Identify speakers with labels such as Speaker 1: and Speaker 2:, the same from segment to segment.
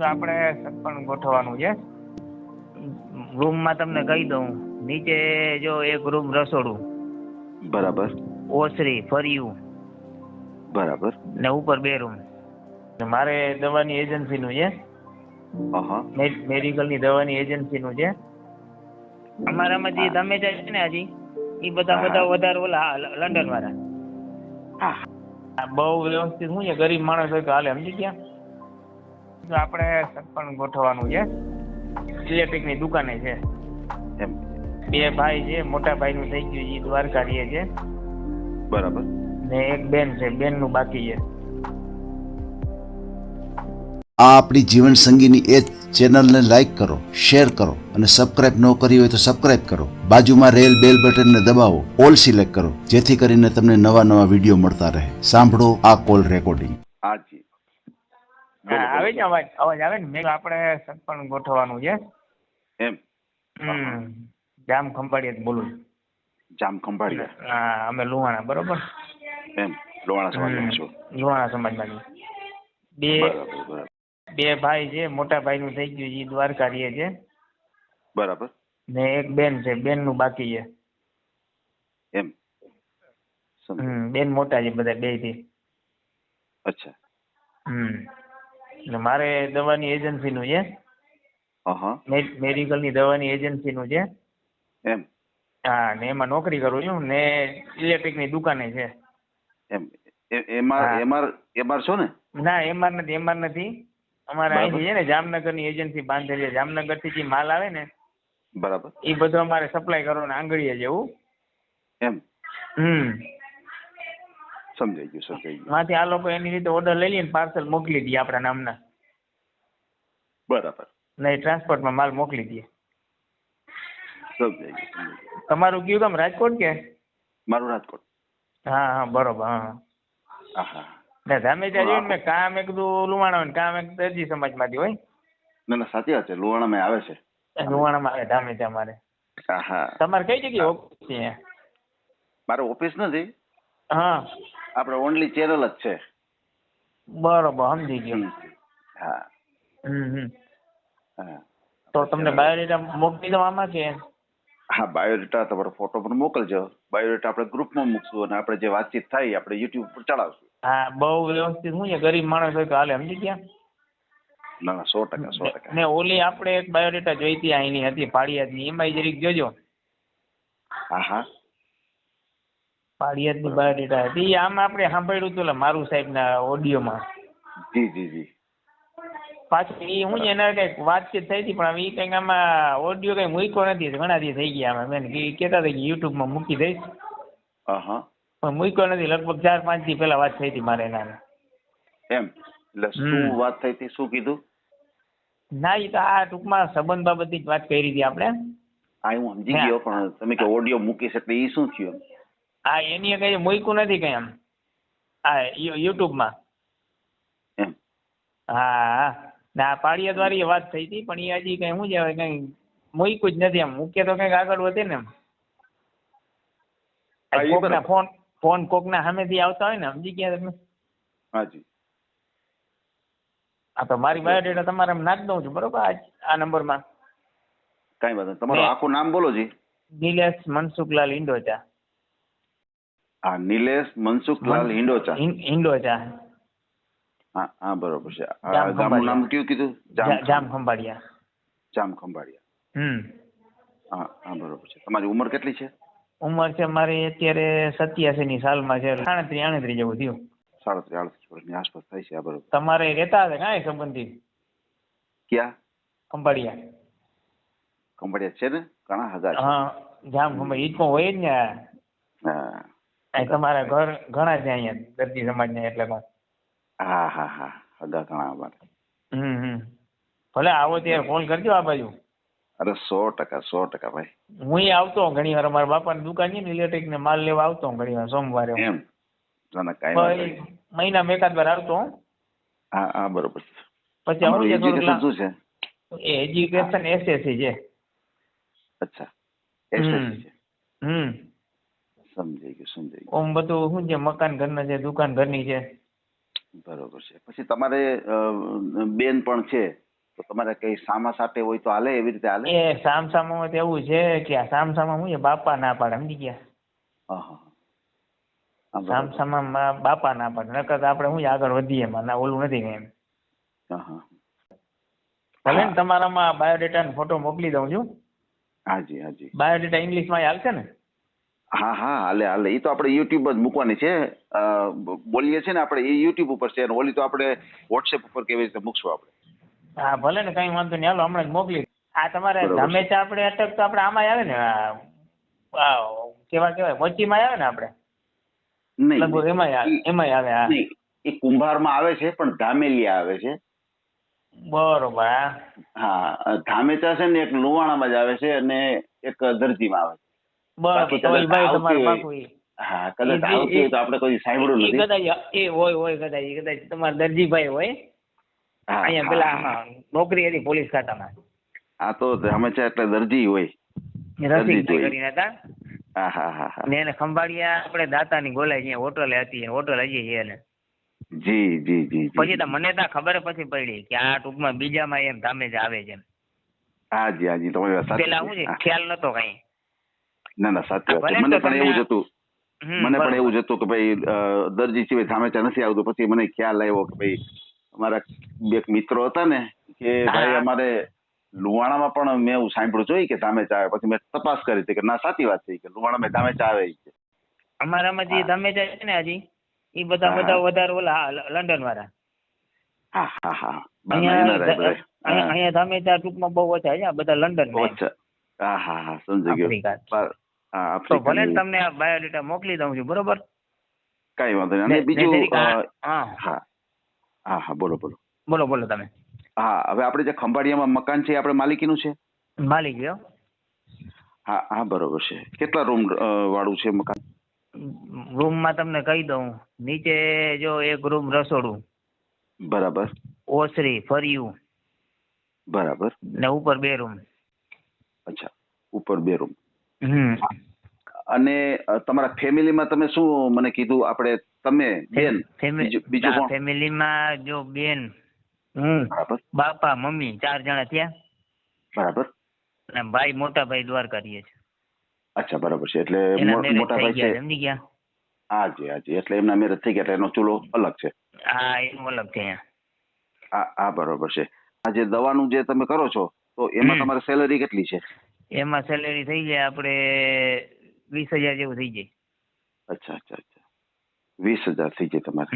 Speaker 1: આપણે સગપણ ગોઠવવાનું છે. રૂમમાં તમને કહી દઉં, નીચે જો એક રૂમ રસોડું,
Speaker 2: બરાબર
Speaker 1: ઓસરી ફર્યું,
Speaker 2: બરાબર.
Speaker 1: ને ઉપર 2 રૂમ. મારે દવાની એજન્સીનું છે,
Speaker 2: હા
Speaker 1: મેડિકલની દવાની એજન્સીનું છે. અમારામાં જે તમે છે ને હજી એ બધા વધારે ઓલા લંડન વાળા.
Speaker 2: હા
Speaker 1: બહુ વ્યવસ્થિત શું છે, ગરીબ માણસ હોય તો હાલે, સમજી ગયા. તો આપણે સગપણ ગોઠવવાનું છે. ઇલેક્ટ્રિકની દુકાને છે.
Speaker 2: એમ
Speaker 1: 2 ભાઈ છે, મોટા ભાઈનું થઈ ગયું, એ દ્વારકા રહે છે.
Speaker 2: બરાબર.
Speaker 1: ને એક બેન છે, બેનનું બાકી છે.
Speaker 3: આ આપણી જીવન સંગીની એ ચેનલને લાઈક કરો, શેર કરો અને સબસ્ક્રાઇબ ન કરી હોય તો સબસ્ક્રાઇબ કરો. બાજુમાં રહેલ બેલ બટનને દબાવો, ઓલ સિલેક્ટ કરો, જેથી કરીને તમને નવા વિડીયો મળતા રહે. સાંભળો આ કોલ રેકોર્ડિંગ.
Speaker 2: હાજી
Speaker 1: આવે છે અવાજ આવે ને. મેં આપણે સગપણ ગોઠવવાનું છે.
Speaker 2: એમ
Speaker 1: જામ ખંભાળિયા બોલું.
Speaker 2: જામ ખંભાળિયા.
Speaker 1: હા, અમે લુહાણા, બરોબર.
Speaker 2: એમ લોહાણા સમાજમાં છો?
Speaker 1: લુહાણા સમાજમાં.
Speaker 2: બરાબર.
Speaker 1: 2 ભાઈ છે, મોટા ભાઈનું થઈ ગયું, એ દ્વારકા રહે છે.
Speaker 2: બરાબર.
Speaker 1: ને એક બેન છે, બેનનું બાકી છે.
Speaker 2: એમ
Speaker 1: બેન મોટા છે બધા 2 થી.
Speaker 2: અચ્છા.
Speaker 1: ને મારે દવાની એજન્સીનું છે. મેડિકલની દવાની એજન્સીનું છે.
Speaker 2: એમ
Speaker 1: હા, ને એમાં નોકરી કરું છું ને ઇલેક્ટ્રિકની દુકાને છે.
Speaker 2: એમ એમઆર છો ને?
Speaker 1: ના, એમઆર નથી. અમારે અહીંથી છે ને જામનગરની એજન્સી બાંધેલી છે. જામનગરથી જે માલ આવે ને,
Speaker 2: બરાબર,
Speaker 1: એ બધો અમારે સપ્લાય કરવાનો આંગળીએ જેવું.
Speaker 2: એમ સમજાઈ ગયું.
Speaker 1: માંથી આ લોકો એની રીતે ઓર્ડર લઈ લઈને પાર્સલ મોકલી દઈએ આપણા નામના.
Speaker 2: બરાબર.
Speaker 1: નહીં, ટ્રાન્સપોર્ટમાં માલ મોકલી દઈએ.
Speaker 2: સમજાઈ ગયું.
Speaker 1: તમારું કયું ગામ? રાજકોટ કે?
Speaker 2: મારું રાજકોટ.
Speaker 1: હા, બરોબર.
Speaker 2: હા.
Speaker 1: ને તમે ત્યાં જોયું મેં કામ એક કીધું લુવાણા હોય, કામ એક દરજી સમાજમાંથી હોય.
Speaker 2: ના, સાચી વાત છે. લુહાણામાં આવે છે.
Speaker 1: લુવાણામાં આવે ધામે ત્યાં મારે.
Speaker 2: હા.
Speaker 1: તમારે કઈ જગ્યાએ ઓફિસ છે?
Speaker 2: મારે ઓફિસ નથી.
Speaker 1: હા,
Speaker 2: આપણે ઓનલી ચેનલ જ છે.
Speaker 1: બરોબર, સમજી ગયો.
Speaker 2: હા.
Speaker 1: તો તમને બાયોડેટા મોકલી દઉં આમાં કે?
Speaker 2: હા, બાયોડેટા તમારો ફોટો પણ મોકલજો. બાયોડેટા આપણે ગ્રુપમાં મૂકશું અને આપણે જે વાતચીત થાય આપણે યુટ્યુબ પર ચડાવશું.
Speaker 1: હા, બહુ વ્યવસ્થિત. શું છે, ગરીબ માણસ હોય તો હાલે, સમજી ગયા.
Speaker 2: ના, 100%.
Speaker 1: ને ઓલી આપણે એક બાયોડેટા જોઈતી અહીંની હતી પાળિયાદની, એમાં જરીક જોજો.
Speaker 2: હા.
Speaker 1: પાળિયાદની બાયોડેટા હતી, આમાં આપણે સાંભળ્યું હતું મારું સાહેબના ઓડિયોમાં.
Speaker 2: જી.
Speaker 1: પાછું એ હું એના કઈક વાતચીત થઈ હતી, પણ એ કઈક આમાં ઓડિયો કઈ મૂક્યો નથી. ઘણા દી થઈ ગયા આમાં. મેં કહેતા હતા કે યુટ્યુબમાં મૂકી દઈશ, પણ મૂક્યો નથી. લગભગ 4-5 દી પહેલા વાત થઈ હતી મારે એના.
Speaker 2: એમ એટલે શું વાત થઈ હતી? શું કીધું?
Speaker 1: ના, એ તો આ ટૂંકમાં સંબંધ બાબતની જ વાત કરી હતી આપણે.
Speaker 2: હા, હું સમજી ગયો, પણ તમે કે ઓડિયો મૂકીશ એટલે એ શું થયું?
Speaker 1: હા, એની કઈ મૂક્યું નથી કઈ આમ. હા, યુટ્યુબમાં.
Speaker 2: એમ
Speaker 1: હા, ના, પાળિયાદ વાળી વાત થઈ હતી, પણ એ હજી કઈ શું છે કઈ મૂક્યું જ નથી. આમ મૂકે તો કઈક આગળ વધે ને. કોકના ફોન કોકના સામેથી આવતા હોય ને, સમજી ગયા તમે?
Speaker 2: હાજી.
Speaker 1: હા, તો મારી બાયોડેટા તમારે નાખી દઉં છું, બરોબર, આ નંબરમાં.
Speaker 2: કઈ વાત નહીં. તમારું આખું નામ બોલો જી.
Speaker 1: નિલેશ મનસુખલાલ હિંડોચા.
Speaker 2: હા, નિલેશ મનસુખલાલ હિંડોચા. હા, બરોબર છે. ગામનું નામ કયું કીધું?
Speaker 1: જામ ખંભાળિયા.
Speaker 2: જામ ખંભાળિયા. હા, બરોબર છે. તમારી ઉંમર કેટલી છે?
Speaker 1: ઉંમર છે મારી અત્યારે 87ની સાલમાં છે. 38 જેવું થયું.
Speaker 2: 37-38 વર્ષની આસપાસ થાય છે. બરોબર.
Speaker 1: તમારે રહેતા હશે કાંઈ સંબંધી?
Speaker 2: ક્યાં?
Speaker 1: ખંભાળિયા
Speaker 2: છે ને, ઘણા હગા છે.
Speaker 1: હા, જામ ખંભાળિયા ઈ તો હોય જ ને.
Speaker 2: હા,
Speaker 1: તમારા ઘર ઘણા છે અહીંયા દરજી સમાજના, એટલે
Speaker 2: હા, હગા ઘણા અમારે.
Speaker 1: ભલે આવો ત્યારે ફોન કરજો આ બાજુ.
Speaker 2: અરે 100% ભાઈ.
Speaker 1: હું આવતો ઘણી વાર. અમારા બાપાની દુકાન છે ને ઇલેક્ટ્રિક ને, માલ લેવા આવતો ઘણી વાર સોમવારે.
Speaker 2: એમ
Speaker 1: મહિનામાં એકાદ વાર આવતો.
Speaker 2: હા, બરોબર છે.
Speaker 1: પછી આવું છે
Speaker 2: એજ્યુકેશન શું છે?
Speaker 1: એજ્યુકેશન એસએસસી છે.
Speaker 2: અચ્છા, એસએસસી છે. સમજાઈ ગયું.
Speaker 1: ઓમ બધું શું છે, મકાન ઘરના છે, દુકાન ઘરની છે.
Speaker 2: બરોબર છે. પછી તમારે બેન પણ છે? તો તમારે કઈ સામા સાથે હોય તો હાલે, એવી રીતે હાલે?
Speaker 1: એ સામસામાં તો એવું છે કે આ સામસામાં હું છે બાપા ના પાડે, સમજી ગયા?
Speaker 2: હા હા હા, બરાબર.
Speaker 1: સામસામાં બાપા ના પાડે, નકર તો આપણે શું છે આગળ વધીએ એમાં, ના ઓલું નથી કઈ એમ.
Speaker 2: હા હા
Speaker 1: ભલે ને તમારામાં બાયોડેટા નો ફોટો મોકલી દઉં છું.
Speaker 2: હાજી હાજી.
Speaker 1: બાયોડેટા ઇંગ્લિશમાં હાલશે ને?
Speaker 2: હા હા હાલે હાલે. એ તો આપણે યુટ્યુબ જ મૂકવાની છે. બોલીએ છીએ ને આપણે, એ યુટ્યુબ ઉપર છે, અને ઓલી તો આપણે વોટ્સએપ ઉપર કેવી રીતે મૂકશું આપણે?
Speaker 1: હા ભલે ને, કઈ વાંધો નહીં, હાલો હમણાં જ મોકલી. આ તમારે
Speaker 2: બરોબર છે.
Speaker 1: ધામેચા આપણે અટક તો આપણે આમાં આવે ને, કેવા કેવાય મોચીમાં આવે ને આપણે
Speaker 2: નહીં
Speaker 1: લગભગ એમાંય આવે. હા
Speaker 2: નહીં, એ કુંભારમાં આવે છે, પણ ધામેલિયા આવે છે.
Speaker 1: બરોબર. હા
Speaker 2: હા, ધામેચા છે ને એક લુવાણામાં જ આવે છે, અને એક દરજીમાં આવે છે.
Speaker 1: બરોબર.
Speaker 2: બાકી
Speaker 1: તો
Speaker 2: કદાચ
Speaker 1: એ ભાઈ
Speaker 2: આવતી
Speaker 1: તમારે
Speaker 2: હોય.
Speaker 1: પાકું ઈ.
Speaker 2: હા, કદાચ આવતી હોય તો આપણે કોઈ સાંભળ્યું
Speaker 1: ઈ
Speaker 2: નથી.
Speaker 1: કદાચ એ હોય કદાચ તમારા દરજીભાઈ હોય
Speaker 2: હા
Speaker 1: અહીંયા
Speaker 2: હા,
Speaker 1: પેલા
Speaker 2: હા.
Speaker 1: નોકરી હતી પોલીસ ખાતામાં,
Speaker 2: આ તો ધામેચા એટલે દરજી હોય. દરજી જ
Speaker 1: રસિકભાઈ
Speaker 2: હોય.
Speaker 1: કરીને હતા.
Speaker 2: હા હા હા હા.
Speaker 1: ને એને ખંભાળિયા આપણે દાતાની ગોલાઈ અહીંયા હોટલે હતી, હોટલ હજી છે એને.
Speaker 2: જી જી જી
Speaker 1: પછી
Speaker 2: જી.
Speaker 1: તો મને તો ખબર પછી પડી કે આ ટૂંકમાં બીજામાં એમ ધામેચા આવે છે.
Speaker 2: હાજી હાજી, તમારી વાત સાચી
Speaker 1: પેલા શું છે
Speaker 2: છે.
Speaker 1: ખ્યાલ નતો કઈ.
Speaker 2: ના ના, સાચી વાત છે.
Speaker 1: ભલે ને
Speaker 2: મને
Speaker 1: તો
Speaker 2: પણ
Speaker 1: તમે
Speaker 2: એવું જ હતું. મને પણ
Speaker 1: બરોબર.
Speaker 2: એવું જ હતું કે ભાઈ દરજી સિવાય ધામેચા નથી આવતું. પછી મને ખ્યાલ આવ્યો કે ભાઈ અમારા બે મિત્રો હતા ને, કે ભાઈ
Speaker 1: હા
Speaker 2: અમારે લુવાણામાં પણ મેં એવું સાંભળ્યું જોઈ કે ધામેચા આવે. પછી મેં તપાસ કરી હતી કે ના, સાચી વાત છે કે લુવાણામાં ધામેચા આવે છે.
Speaker 1: અમારામાં જે
Speaker 2: હા
Speaker 1: ધામેચા છે ને હજી એ બધા
Speaker 2: હા
Speaker 1: વધારે ઓલા લંડન વાળા.
Speaker 2: હા હા હા. બહારના NRI બધા. હા.
Speaker 1: અહીંયા ધામેચા ટૂંકમાં બહુ ઓછા છે, આ બધા લંડન માં
Speaker 2: અચ્છા. હા હા હા, સમજી ગયો.
Speaker 1: આફ્રિકા.
Speaker 2: હા,
Speaker 1: તો ભલે ને
Speaker 2: આફ્રિકન.
Speaker 1: તમને આ બાયોડેટા મોકલી દઉં છું, બરોબર?
Speaker 2: કઈ વાંધો નહીં. અને
Speaker 1: ને
Speaker 2: બીજું
Speaker 1: જરીક
Speaker 2: હા
Speaker 1: હા
Speaker 2: હા હા, બોલો બોલો.
Speaker 1: બોલો તમે.
Speaker 2: હા, હવે આપણે જે ખંભાળિયામાં મકાન છે એ આપણે માલિકીનું છે?
Speaker 1: માલિક ગયો.
Speaker 2: હા હા, બરોબર છે. કેટલા રૂમ વાળું છે મકાન?
Speaker 1: રૂમમાં તમને કહી દઉં, નીચે જો એક રૂમ રસોડું,
Speaker 2: બરાબર
Speaker 1: ઓસરી ફર્યું,
Speaker 2: બરાબર.
Speaker 1: ને ઉપર 2 રૂમ.
Speaker 2: અચ્છા, ઉપર 2 રૂમ.
Speaker 1: હમ.
Speaker 2: અને તમારા ફેમિલીમાં તમે શું મને કીધું? આપણે તમે, બેન, બીજું કોણ?
Speaker 1: ફેમિલીમાં જો બેન, હું,
Speaker 2: બરાબર
Speaker 1: બાપા મમ્મી 4 જણા થયા.
Speaker 2: બરાબર.
Speaker 1: અને ભાઈ, મોટા ભાઈ દ્વારકા રહે છે.
Speaker 2: અચ્છા, બરાબર છે. એટલે
Speaker 1: એના મેરેજ
Speaker 2: મોટા
Speaker 1: થઈ
Speaker 2: ભાઈ છે.
Speaker 1: ગયા, સમજી ગયા?
Speaker 2: હાજી હાજી, એટલે એમના મેરેજ થઈ ગયા એટલે એનો ચૂલો અલગ છે.
Speaker 1: હા, એનું અલગ છે અહીંયા.
Speaker 2: હા હા, બરોબર છે. આ જે દવાનું જે તમે કરો છો, તો એમાં તમારે સેલરી કેટલી છે?
Speaker 1: એમાં સેલેરી થઈ જાય આપણે 20,000 જેવું થઈ જાય.
Speaker 2: અચ્છા અચ્છા અચ્છા, 20,000 થઈ જાય તમારે?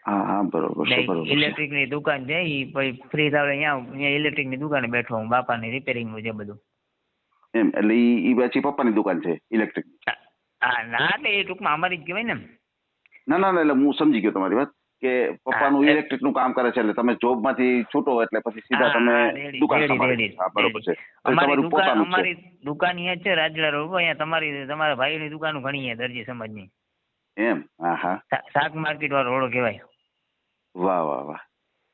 Speaker 2: હા હા, બરોબર છે બરોબર છે.
Speaker 1: ઇલેક્ટ્રિક ની દુકાન છે, ઈ પછી ફ્રી થાવ અહીંયા ઇલેક્ટ્રિક ની દુકાને બેઠો હું, બાપાની રિપેરિંગ નું છે બધું.
Speaker 2: એમ એટલે ઈ પાછી પપ્પાની દુકાન છે ઇલેક્ટ્રિક?
Speaker 1: હા ના, એટલે એ ટૂંકમાં અમારી જ કહેવાય ને.
Speaker 2: ના ના ના, એટલે હું સમજી ગયો તમારી વાત, કે પપ્પાનું ઇલેક્ટ્રિક નું કામ કરે છે, એટલે તમે જોબ માંથી છૂટો એટલે પછી સીધા તમે દુકાન સંભાળો. હા, બરોબર છે. તમારું પોતાનું છે?
Speaker 1: અમારી દુકાન અહીંયા જ છે, રાજલા રોડ. અહીંયા તમારા ભાઈની દુકાન ઘણી છે દરજી સમાજની.
Speaker 2: એમ? હા હા.
Speaker 1: શાક માર્કેટ વાળો રોડો કહેવાય.
Speaker 2: વાહ વાહ વાહ,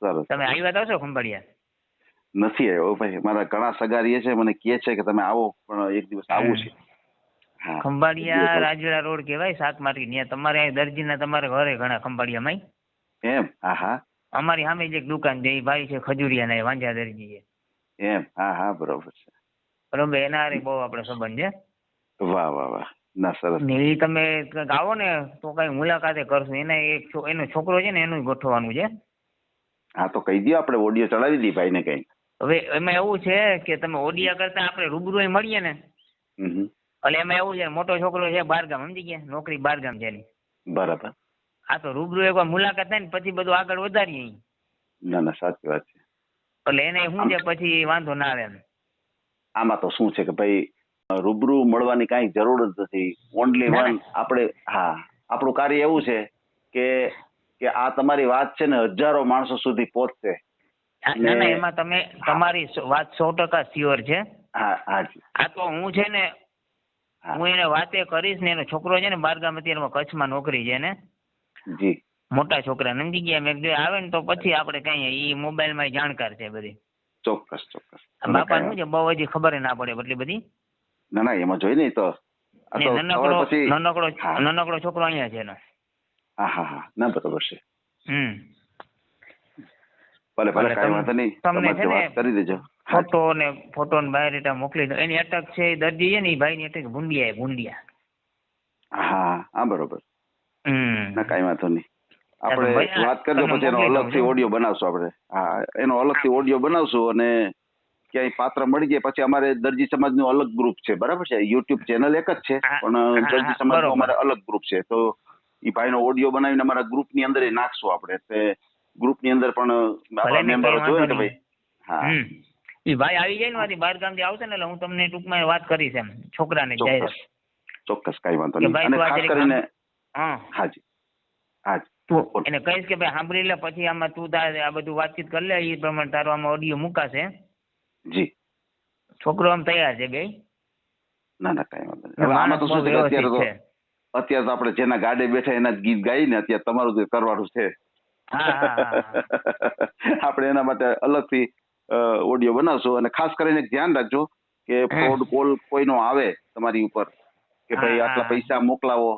Speaker 2: સરસ.
Speaker 1: તમે આવ્યા તો છો ખંભાળિયા?
Speaker 2: નથી આવ્યો ભાઈ, મારા ઘણા સગા રહે છે, મને કહે છે કે તમે આવો, પણ એક દિવસ આવું છે. હા,
Speaker 1: ખંભાળિયા રાજલા રોડ કહેવાય, શાક માર્કેટ. ત્યાં તમારે અહીં દરજીના તમારે ઘરે ઘણા ખંભાળિયામાં.
Speaker 2: એમ? હા હા.
Speaker 1: અમારી સામે જ એક દુકાન છે, એ ભાઈ છે ખજુરિયા, વાંજા દરજી છે.
Speaker 2: એમ? હા હા, બરોબર છે.
Speaker 1: બરોબર, એના હારે બહુ આપણે સંબંધ છે.
Speaker 2: વાહ વાહ વાહ, ના સરસ.
Speaker 1: ને એ તમે આવો ને તો કઈ મુલાકાતે કરશું. એનો છોકરો છે ને, એનું ગોઠવવાનું છે.
Speaker 2: હા, તો કહી દો, આપણે ઓડિયો ચડાવી દઈએ ભાઈને કઈ.
Speaker 1: હવે એમાં એવું છે કે તમે ઓડિયા કરતા આપણે રૂબરૂ મળીએ ને, એટલે એમાં એવું છે, મોટો છોકરો છે બહારગામ, સમજી ગયા, નોકરી બહારગામ છે એની.
Speaker 2: બરાબર.
Speaker 1: હા, તો રૂબરૂ એકવાર મુલાકાત થાય ને પછી બધું આગળ વધારીએ.
Speaker 2: ના ના, સાચી વાત છે.
Speaker 1: એટલે એને શું છે, પછી વાંધો ના આવે એમ.
Speaker 2: આમાં તો શું છે કે ભાઈ, રૂબરૂ મળવાની કાંઈ જરૂર જ નથી. ઓનલી વન આપણે, હા, આપણું કાર્ય એવું છે કે આ તમારી વાત છે ને હજારો માણસો સુધી પહોંચશે.
Speaker 1: ના ના, એમાં તમે તમારી વાત 100% શ્યોર છે.
Speaker 2: હા હાજી.
Speaker 1: આ તો હું છે ને, હું એને વાતે કરીશ ને. એનો છોકરો છે ને બહારગામ, અત્યારે કચ્છમાં નોકરી છે ને.
Speaker 2: જી.
Speaker 1: મોટા છોકરા, સમજી ગયા? મેં કીધું આવે ને તો પછી આપણે કહીએ, ઈ મોબાઈલ માં જાણકાર છે બધી.
Speaker 2: ચોક્કસ ચોક્કસ.
Speaker 1: બાપા શું છે, બહુ હજી ખબર ના પડે એટલી બધી.
Speaker 2: ના ના, એમાં જોઈ નહીં તો
Speaker 1: નાનકડો છોકરો અહીંયા છે એનો.
Speaker 2: હા હા હા, ના બરોબર છે. ભલે ભલે કાંઈ વાંધો નહીં,
Speaker 1: તમને છે
Speaker 2: તમારે
Speaker 1: ને
Speaker 2: વાત કરી દેજો.
Speaker 1: ફોટો ને બાયોડેટા મોકલી દો. એની અટક છે એ દર્દી છે ને એ ભાઈ ની અટક ભૂંડિયા.
Speaker 2: હા હા બરોબર.
Speaker 1: હમ
Speaker 2: ના કાંઈ વાંધો નહીં, આપણે
Speaker 1: ભાઈ,
Speaker 2: વાત કરજો,
Speaker 1: તમને
Speaker 2: પછી એનો
Speaker 1: મોકલી દઉં
Speaker 2: અલગથી
Speaker 1: છું.
Speaker 2: ઓડિયો બનાવશું આપણે. હા એનો અલગથી ઓડિયો બનાવશું, અને ક્યાંય પાત્ર મળી જાય પછી અમારે દરજી સમાજનું અલગ ગ્રુપ છે, બરાબર છે? યુટ્યુબ ચેનલ એક જ છે,
Speaker 1: હા,
Speaker 2: પણ
Speaker 1: હા,
Speaker 2: દરજી
Speaker 1: હા,
Speaker 2: સમાજનું
Speaker 1: બરોબર.
Speaker 2: અમારે અલગ ગ્રુપ છે. તો એ ભાઈનો ઓડિયો બનાવીને અમારા ગ્રુપની અંદર એ નાખશું આપણે, એટલે ગ્રુપની અંદર પણ આપણા
Speaker 1: ને,
Speaker 2: મેમ્બરો
Speaker 1: કંઈ
Speaker 2: જોઈએ
Speaker 1: વાંધો
Speaker 2: કે ભાઈ. હા
Speaker 1: એ ભાઈ આવી જાય ને માંથી બહાર ગામથી આવશે ને, એટલે હું તમને ટૂંકમાં વાત કરીશ એમ છોકરાને જાય.
Speaker 2: ચોક્કસ ચોક્કસ, કાંઈ વાંધો
Speaker 1: કે
Speaker 2: નહીં.
Speaker 1: ભાઈ
Speaker 2: અને
Speaker 1: તું આ
Speaker 2: ખાસ
Speaker 1: જરીક
Speaker 2: કરીને
Speaker 1: હા
Speaker 2: હાજી હાજી
Speaker 1: તું એને કહીશ કે ભાઈ સાંભળી લે, પછી આમાં તું તારે આ બધું વાતચીત કરી લે, એ પ્રમાણે તારો આમાં ઓડિયો મુકાશે.
Speaker 2: જી.
Speaker 1: છોકરો આમ તૈયાર છે બે.
Speaker 2: ના ના કાંઈ વાંધો નહીં. હવે આમાં તો શું છે કે અત્યારે તો આપણે જેના ગાડે બેઠા એના જ ગીત ગાઈને અત્યારે તમારું જે કરવાનું છે. આપણે એના માટે અલગથી ઓડિયો બનાવશું. અને ખાસ કરીને ધ્યાન રાખજો કે ફ્રોડ કોલ કોઈનો આવે તમારી ઉપર કે ભાઈ આટલા પૈસા મોકલાવો,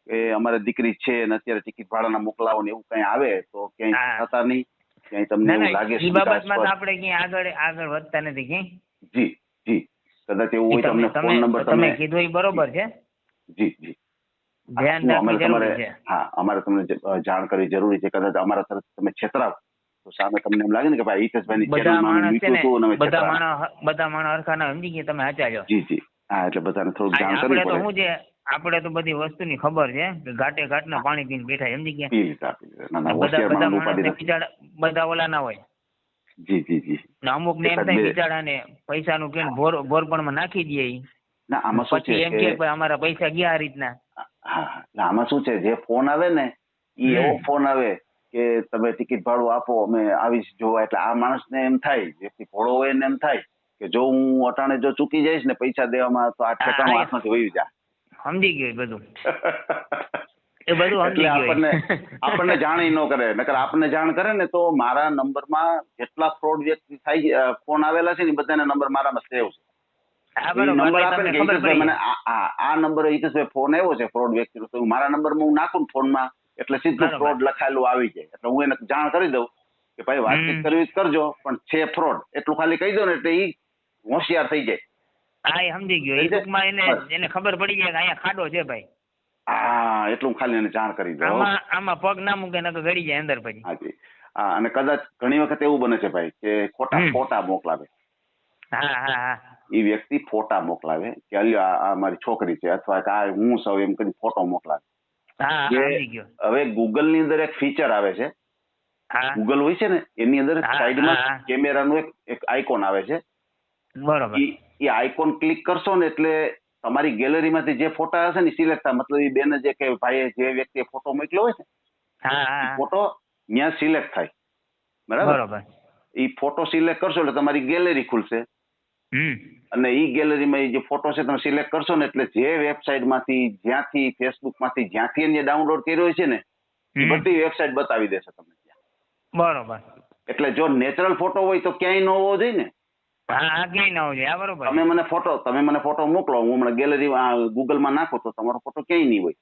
Speaker 2: એ અમારે દીકરી છે ને અત્યારે ટિકિટ ભાડાના મોકલાવો ને એવું કઈ આવે તો ક્યાંય થતા નહીં, ક્યાંય તમને એવું લાગે
Speaker 1: એ બાબતમાં તો આપણે ક્યાંય આગળ વધતા નથી ક્યાંય.
Speaker 2: જી જી, કદાચ એવું હોય તો અમને ફોન નંબર
Speaker 1: તમે કીધું એ બરોબર છે.
Speaker 2: જી જી,
Speaker 1: ધ્યાન રાખવું જરૂરી છે.
Speaker 2: હા અમારે તમને જાણ કરવી જરૂરી છે. કદાચ અમારા તરફથી તમે છેતરાવ તો સામે તમને એમ લાગે ને કે ભાઈ હિતેશભાઈની ચેનલમાં અમે મૂક્યું હતું અને
Speaker 1: બધા માણસ હરખા ના સમજી ગયા, તમે આચાર્યો.
Speaker 2: જી જી, હા એટલે બધાને થોડુંક જાણ કરવી પડે.
Speaker 1: આપણે તો શું છે, આપણે તો બધી વસ્તુની ખબર છે કે ઘાટે ઘાટના પાણી પીને બેઠા, સમજી ગયા. બધા ઓલા ના હોય.
Speaker 2: જી જી જી.
Speaker 1: અમુક ને એમ થાય બિચારાને પૈસાનું કે ભોરપણમાં નાખી દે.
Speaker 2: ના આમાં શું છે,
Speaker 1: એમ કે અમારા પૈસા ગયા આ રીતના.
Speaker 2: હા આમાં શું છે, જે ફોન આવે ને એ એવો ફોન આવે કે તમે ટિકિટ ભાડું આપો અમે આવીશ જોવા. એટલે આ માણસને એમ થાય, વ્યક્તિ ભોળો હોય ને એમ થાય કે જો હું અટાણે જો ચૂકી જઈશ ને પૈસા દેવામાં તો આ ઠેકાણું હાથમાંથી વહી જાય.
Speaker 1: સમજી ગયો બધું. એ બધું સમજી ગયો.
Speaker 2: આપણને જાણ ન કરે, નકર આપણને જાણ કરે ને તો મારા નંબરમાં જેટલા ફ્રોડ વ્યક્તિ થાય ફોન આવેલા છે ને બધાના નંબર મારામાં સેવ છે. નંબર આપે ને હિતેશભાઈ મને આ નંબર હિતેશભાઈ ફોન આવ્યો છે ફ્રોડ વ્યક્તિનો, તો મારા નંબરમાં હું નાખું ને ફોનમાં એટલે સીધું ફ્રોડ લખાયેલું આવી જાય. એટલે હું એને જાણ કરી દઉં કે ભાઈ વાતચીત કરવી કરજો પણ છે ફ્રોડ, એટલું ખાલી કહી દો ને એટલે એ હોશિયાર થઈ જાય.
Speaker 1: હા એ સમજી ગયો. એ ટૂંકમાં એને ખબર પડી જાય કે અહીંયા ખાડો છે ભાઈ.
Speaker 2: હા એટલું ખાલી એને જાણ કરી દો.
Speaker 1: આમાં પગ ના મૂકે નકર ગળી જાય અંદર પછી.
Speaker 2: હાજી હા. અને કદાચ ઘણી વખત એવું બને છે ભાઈ કે ખોટા ફોટા મોકલાવે.
Speaker 1: હા
Speaker 2: એ વ્યક્તિ ફોટા મોકલાવે કે અલ્યો આ મારી છોકરી છે અથવા કે આ હું સૌ એમ કરી ફોટો મોકલાવે. હવે ગૂગલ ની અંદર એક ફીચર આવે છે, ગૂગલ હોય છે ને એની અંદર સાઈડમાં કેમેરાનું એક આઇકોન આવે છે.
Speaker 1: બરોબર.
Speaker 2: એ આઇકોન ક્લિક કરશો ને એટલે તમારી ગેલેરીમાંથી જે ફોટા હશે ને સિલેક્ટ થાય. મતલબ એ બેન જે કે ભાઈ જે વ્યક્તિએ ફોટો મોકલ્યો હોય ને ફોટો ત્યાં સિલેક્ટ થાય. બરાબર. એ ફોટો સિલેક્ટ કરશો એટલે તમારી ગેલેરી ખુલશે. અને ઈ ગેલેરીમાં જે ફોટો છે તમે સિલેક્ટ કરશો ને એટલે જે વેબસાઇટ માંથી, જ્યાંથી ફેસબુક માંથી જ્યાંથી એને ડાઉનલોડ કર્યો છે ને એ બધી વેબસાઇટ બતાવી દેશે તમને ત્યાં.
Speaker 1: બરોબર.
Speaker 2: એટલે જો નેચરલ ફોટો હોય તો ક્યાંય ન હોવો જોઈએ ને.
Speaker 1: હા ક્યાંય ન હોવો જોઈએ. બરોબર.
Speaker 2: તમે મને ફોટો મોકલો, હું હમણાં ગેલેરી ગૂગલ માં નાખો તો તમારો ફોટો ક્યાંય નહીં હોય.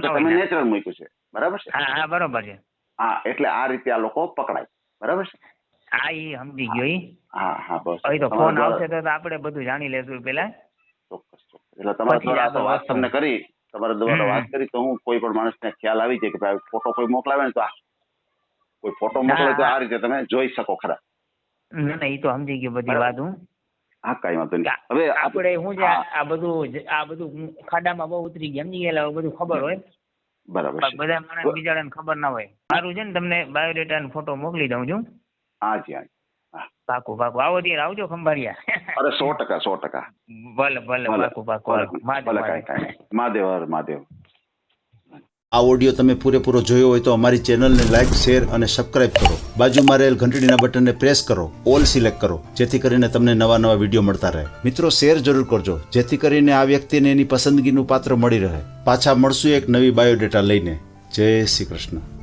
Speaker 2: તમે નેચરલ મૂક્યું છે. બરાબર છે.
Speaker 1: હા બરોબર છે.
Speaker 2: હા એટલે આ રીતે આ લોકો પકડાય. બરાબર છે.
Speaker 1: હા એ સમજી ગયો.
Speaker 2: હા બસ.
Speaker 1: હવે તો ફોન આવશે તો આપણે બધું જાણી લેશું પેલા.
Speaker 2: ચોક્કસ. એટલે તમારા દ્વારા વાત તમને કરી, તમારા દ્વારા વાત કરી તો હું કોઈ પણ માણસને ખ્યાલ આવી જાય કે ભાઈ ફોટો કોઈ મોકલાવે ને તો કોઈ ફોટો મોકલે તો આ રીતે તમે જોઈ શકો ખરા.
Speaker 1: ના એ તો સમજી ગયો બધી વાત હું.
Speaker 2: હા કઈ વાંધો નહીં. હવે
Speaker 1: આપણે શું છે આ બધું ખાડામાં બહુ ઉતરી ગયા, સમજી ગયેલા બધું ખબર હોય.
Speaker 2: બરાબર.
Speaker 1: બધા માણસ બિચારાને ખબર ના હોય. સારું છે ને, તમને બાયોડેટા ને ફોટો મોકલી દઉં છું.
Speaker 2: હાજી.
Speaker 1: પાકું આવો ત્યારે આવજો ખંભાળિયા.
Speaker 2: અરે 100%.
Speaker 1: ભલે પાકું.
Speaker 2: મહાદેવ.
Speaker 3: આ ઓડિયો તમે પૂરેપૂરો જોયો હોય તો અમારી ચેનલને લાઇક, શેર અને સબસ્ક્રાઇબ કરો. બાજુમાં રહેલ ઘંટડીના બટનને પ્રેસ કરો, ઓલ સિલેક્ટ કરો, જેથી કરીને તમને નવા વિડીયો મળતા રહે. મિત્રો શેર જરૂર કરજો, જેથી કરીને આ વ્યક્તિને એની પસંદગીનું પાત્ર મળી રહે. પાછા મળશું એક નવી બાયોડેટા લઈને. જય શ્રી કૃષ્ણ.